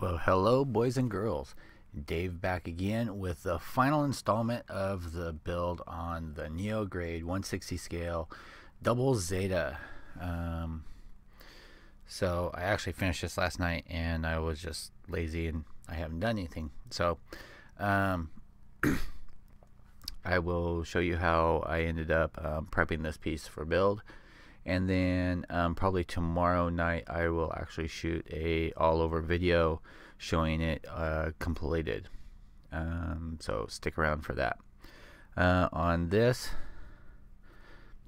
Well, hello, boys and girls. Dave back again with the final installment of the build on the Neograde 160 scale double Zeta. So I actually finished this last night, and I was just lazy and I haven't done anything. So I will show you how I ended up prepping this piece for build. And then probably tomorrow night I will actually shoot a all over video showing it completed. So stick around for that. On this,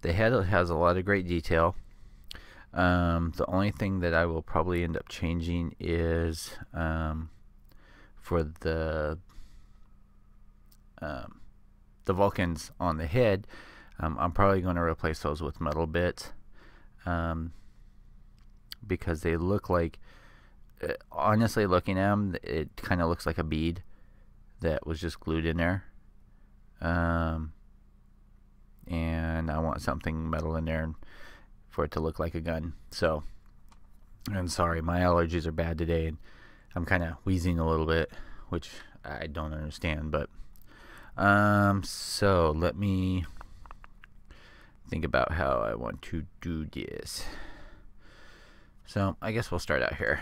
the head has a lot of great detail. The only thing that I will probably end up changing is for the Vulcans on the head. I'm probably going to replace those with metal bits. Because they look like, honestly, looking at them, it kind of looks like a bead that was just glued in there. And I want something metal in there for it to look like a gun. So, I'm sorry, my allergies are bad today, and I'm kind of wheezing a little bit, which I don't understand. But so let me think about how I want to do this. So I guess we'll start out here.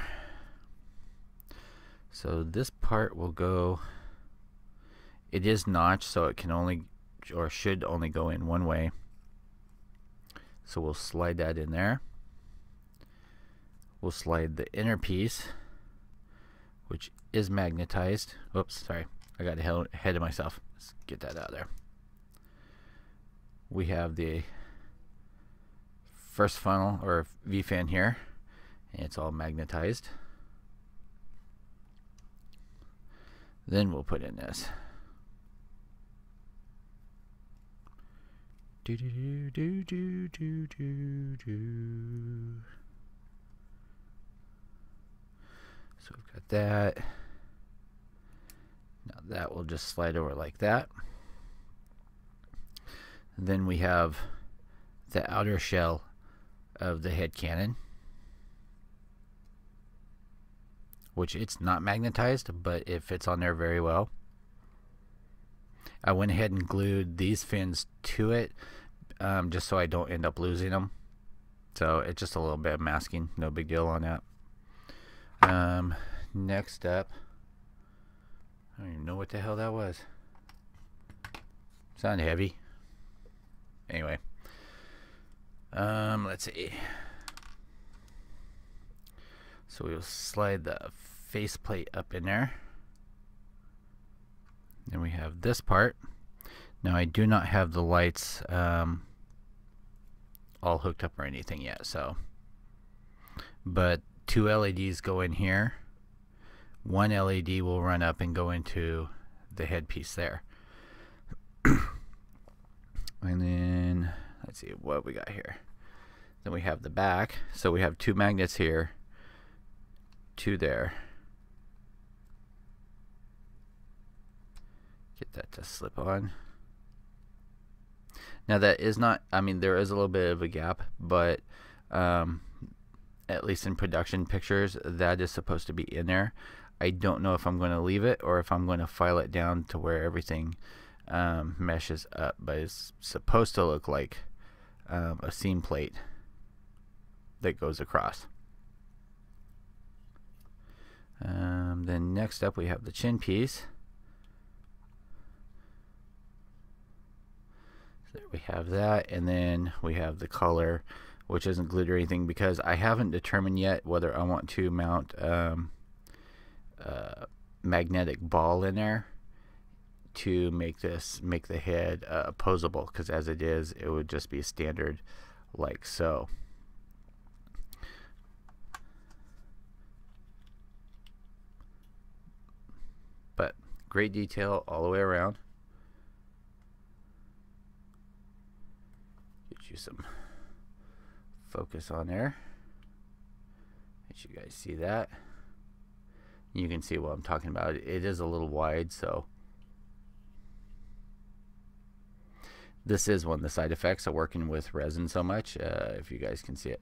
So this part will go, it is notched, so it can only, or should only go in one way. So we'll slide that in there. We'll slide the inner piece, which is magnetized. Oops, sorry, I got ahead of myself. Let's get that out of there. We have the first funnel or V-fan here, and it's all magnetized. Then we'll put in this. Do do do do do do do do. So we've got that. Now that will just slide over like that. And then we have the outer shell of the head cannon, which it's not magnetized, but it fits on there very well. I went ahead and glued these fins to it just so I don't end up losing them. So it's just a little bit of masking, no big deal on that. Next up, I don't even know what the hell that was. Sounded heavy. Anyway, let's see. So we'll slide the faceplate up in there. Then we have this part. Now I do not have the lights all hooked up or anything yet, so. But 2 LEDs go in here. 1 LED will run up and go into the headpiece there. And then let's see what we got here. Then we have the back. So we have 2 magnets here, 2 there. Get that to slip on. Now that is not, I mean, there is a little bit of a gap, but at least in production pictures, that is supposed to be in there. I don't know if I'm going to leave it or if I'm going to file it down to where everything meshes up, but it's supposed to look like a seam plate that goes across. Then next up we have the chin piece. So there we have that, and then we have the collar, which isn't glued or anything because I haven't determined yet whether I want to mount magnetic ball in there to make the head posable, because as it is, it would just be standard like so. But great detail all the way around. Get you some focus on there. Let you guys see that. You can see what I'm talking about. It is a little wide, so this is one of the side effects of working with resin so much. If you guys can see it,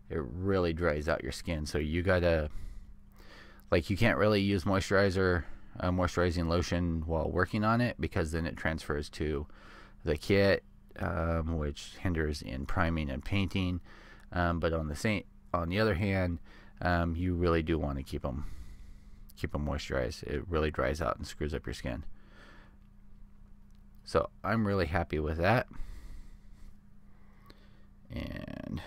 it really dries out your skin. So you gotta like, you can't really use moisturizer, moisturizing lotion while working on it, because then it transfers to the kit, which hinders in priming and painting. But on the other hand, you really do want to keep them moisturized. It really dries out and screws up your skin. So I'm really happy with that. And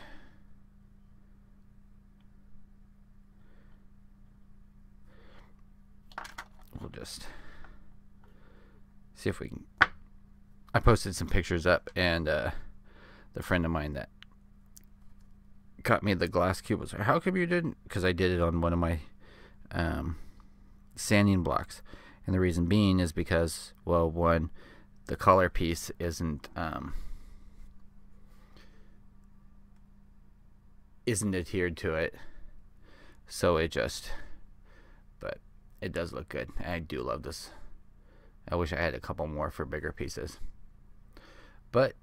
we'll just see if we can. I posted some pictures up, and the friend of mine that got me the glass cube was like, "How come you didn't?" Because I did it on one of my sanding blocks, and the reason being is because, well, one, the collar piece isn't adhered to it, so it just, but it does look good. I do love this. I wish I had a couple more for bigger pieces, but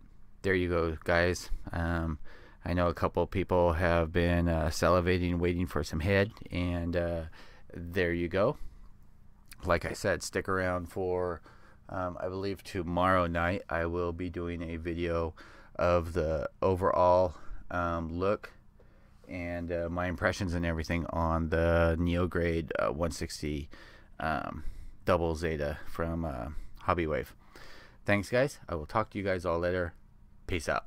there you go, guys. I know a couple people have been salivating, waiting for some head, and there you go. Like I said, stick around for I believe tomorrow night I will be doing a video of the overall look and my impressions and everything on the Neograde 160 double Zeta from Hobby Wave. Thanks, guys. I will talk to you guys all later. Peace out.